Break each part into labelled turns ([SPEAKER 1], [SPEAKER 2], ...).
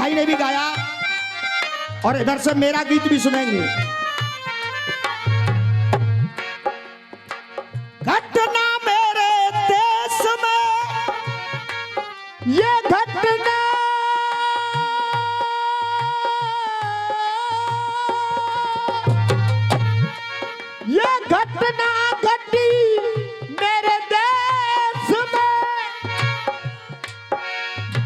[SPEAKER 1] भाई ने भी गाया और इधर से मेरा गीत भी सुनेंगे। घटना मेरे देश में ये घटना घटी मेरे देश में,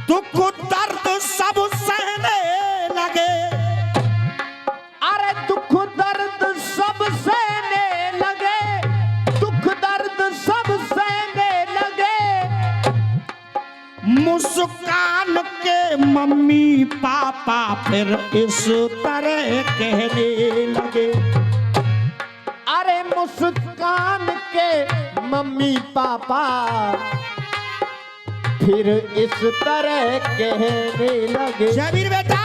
[SPEAKER 1] दुख दर्द सब सहने लगे। अरे दुख दर्द सब सहने लगे, दुख दर्द सब सहने लगे। मुस्कान के मम्मी पापा फिर इस तरह कहने लगे। अरे मुस्कान के मम्मी पापा फिर इस तरह कहने लगे। जयवीर बेटा,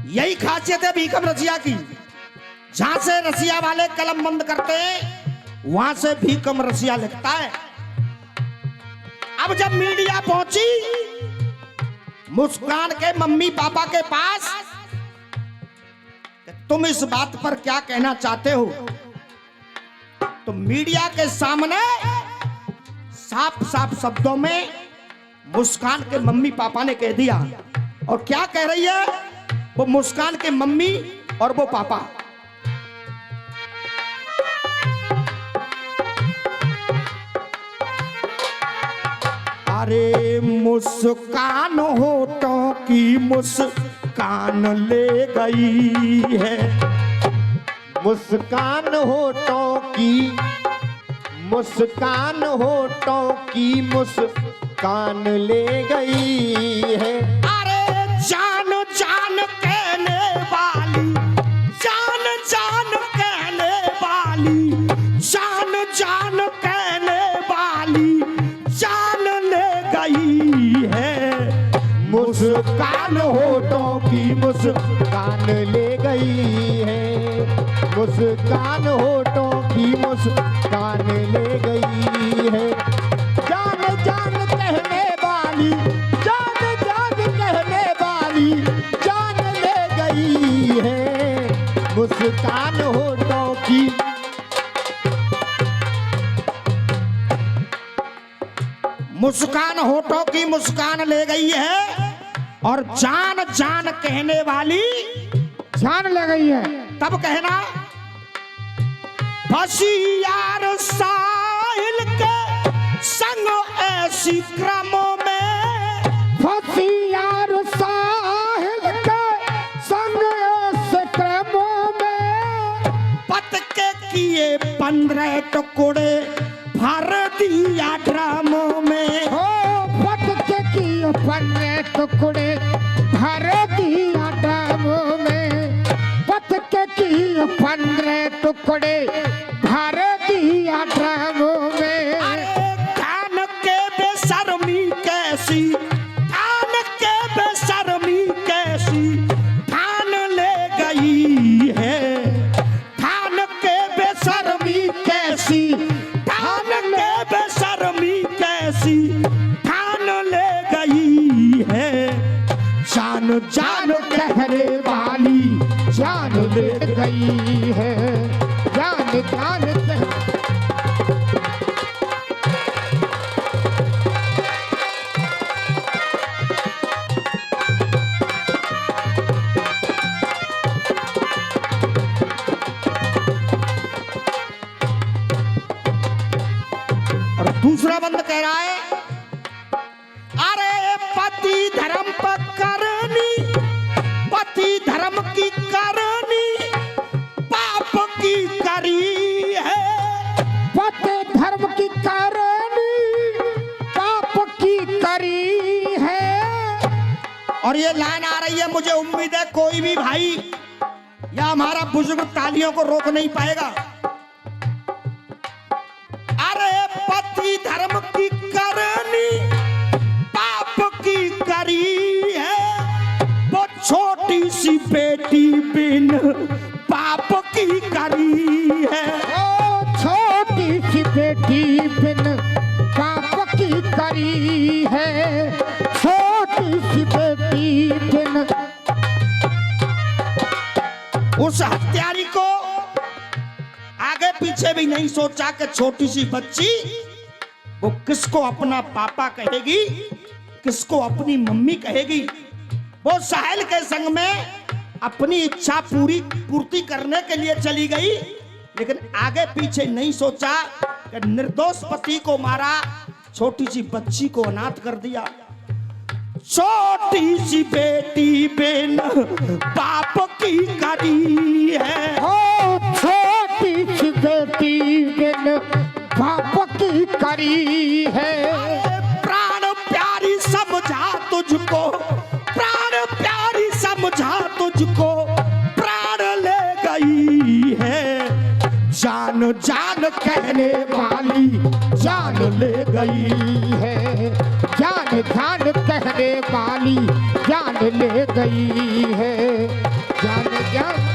[SPEAKER 1] यही खासियत है भीकम रसिया की। जहां से रसिया वाले कलम बंद करते हैं वहां से भीकम रसिया लिखता है। अब जब मीडिया पहुंची मुस्कान के मम्मी पापा के पास, तुम इस बात पर क्या कहना चाहते हो, तो मीडिया के सामने साफ साफ शब्दों में मुस्कान के मम्मी पापा ने कह दिया। और क्या कह रही है वो मुस्कान के मम्मी और वो पापा? अरे मुस्कान होठों की मुस्कान ले गई है, मुस्कान होठों की मुस्कान होठों की मुस्कान ले गई है। अरे जान जान कहने वाली, जान जान कहने वाली, जान जान कहने वाली जान ले गई है। मुस्कान होठों की मुस्कान ले गई है, मुस्कान होठों की मुस्कान ले गई है। जान जान कहने वाली, जान जान कहने वाली जान ले गई है। मुस्कान होठों की मुस्कान होठों की मुस्कान ले गई है और जान जान कहने वाली जान ले गई है। तब कहना फंसी यार साहिल के संग ऐसी क्रमों में, फंसी यार साहिल के संग ऐसे क्रमों में, पत के किए 15 टुकड़े भर दिया ड्रामों में। हो पत के किए 15 टुकड़े भर दिया ड्रामों में, पत के किए 15 टुकड़े भर दिया ड्रामों में। कान के बेशर्मी कैसी, कान के बेशर्मी कैसी ठान ले गई है। कान के बेशर्मी कैसी, ठान के बेशर्मी कैसी ठान ले गई है। जान जान कहने वाली जान ले गई है, जान जान और दूसरा बंद कह रहा है अरे पति धर्म पर करनी, पति धर्म की करनी पाप की करी है। पति धर्म की करनी पाप की करी है। और ये लाइन आ रही है, मुझे उम्मीद है कोई भी भाई या हमारा बुजुर्ग तालियों को रोक नहीं पाएगा। अरे पति धर्म की करनी पाप की करी है, वो छोटी सी बेटी बिन पाप की करी है। ओ छोटी सी बेटी बिन पाप की करी है, छोटी सी बेटी
[SPEAKER 2] दिन।
[SPEAKER 1] उस हत्यारी को आगे पीछे भी नहीं सोचा कि छोटी सी बच्ची वो किसको अपना पापा कहेगी, किसको अपनी मम्मी कहेगी। वो साहिल के संग में अपनी इच्छा पूर्ति करने के लिए चली गई, लेकिन आगे पीछे नहीं सोचा कि निर्दोष पति को मारा, छोटी सी बच्ची को अनाथ कर दिया। छोटी सी बेटी बिन बाप की करी है,
[SPEAKER 2] छोटी सी बेटी बिन बाप की करी है।
[SPEAKER 1] प्राण प्यारी समझा तुझको, प्राण प्यारी समझा तुझको, प्राण ले गई है। जान जान कहने वाली
[SPEAKER 2] जान ले गई है, जान जान कहने वाली जान ले गई है, जान जान।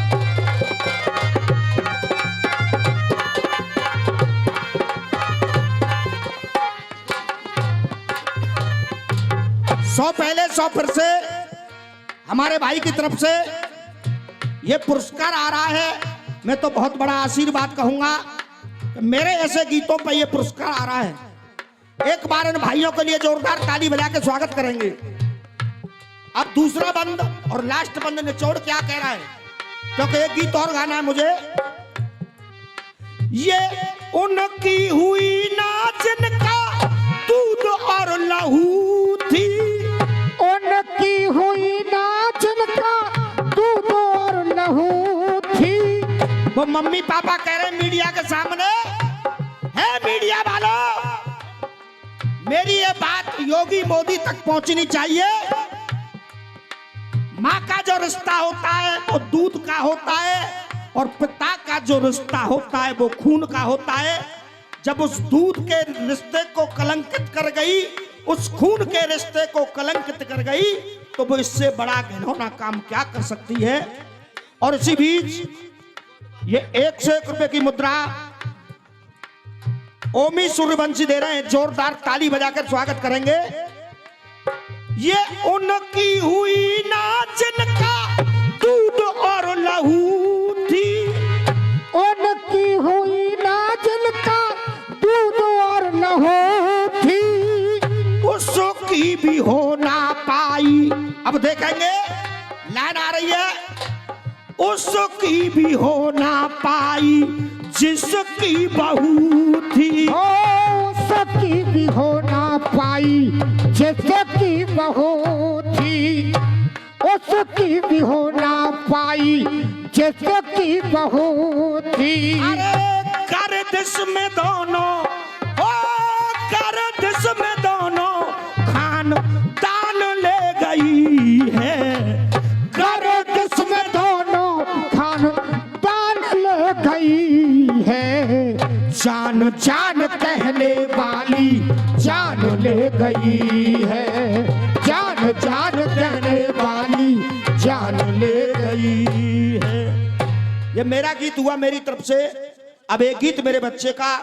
[SPEAKER 1] सौ पहले 100 फिर से हमारे भाई की तरफ से ये पुरस्कार आ रहा है। मैं तो बहुत बड़ा आशीर्वाद कहूंगा, मेरे ऐसे गीतों पर ये पुरस्कार आ रहा है। एक बार इन भाइयों के लिए जोरदार ताली बजा के स्वागत करेंगे। अब दूसरा बंद और लास्ट बंद निचोड़ क्या कह रहा है, क्योंकि एक गीत और गाना है मुझे। ये उनकी हुई ना जिनका दूध और लहू थी,
[SPEAKER 2] उनकी हुई ना जिनका दूध और लहू थी।
[SPEAKER 1] वो मम्मी पापा कह रहे मीडिया के सामने, है मीडिया वालों, मेरी ये बात योगी मोदी तक पहुंचनी चाहिए। माँ का जो रिश्ता होता है वो दूध का होता है, और पिता का जो रिश्ता होता है वो खून का होता है। जब उस दूध के रिश्ते को कलंकित कर गई, उस खून के रिश्ते को कलंकित कर गई, तो वो इससे बड़ा घिनौना काम क्या कर सकती है। और इसी बीच ये 101 रुपए की मुद्रा ओमी सूर्यवंशी दे रहे हैं, जोरदार ताली बजाकर स्वागत करेंगे। ये उनकी हुई ना जिनका दूध और लहू थी,
[SPEAKER 2] उनकी हुई ना जिनका दूध और लहू थी।
[SPEAKER 1] उसकी भी हो ना पाई, अब देखेंगे लाइन आ रही है, उसकी भी हो ना पाई जिसकी बहू थी,
[SPEAKER 2] उसकी भी हो ना पाई जिसकी बहू थी, उसकी भी हो ना पाई जिसकी बहू थी।
[SPEAKER 1] अरे गर्दिश में दोनों, ओ गर्दिश में दोनों खानदान ले गई है,
[SPEAKER 2] गर्दिश में दोनों खानदान ले गई है।
[SPEAKER 1] जान जान
[SPEAKER 2] कहने वाली जान ले गई है, जान जान कहने वाली जान ले गई है।
[SPEAKER 1] ये मेरा गीत हुआ मेरी तरफ से। अब एक गीत मेरे बच्चे का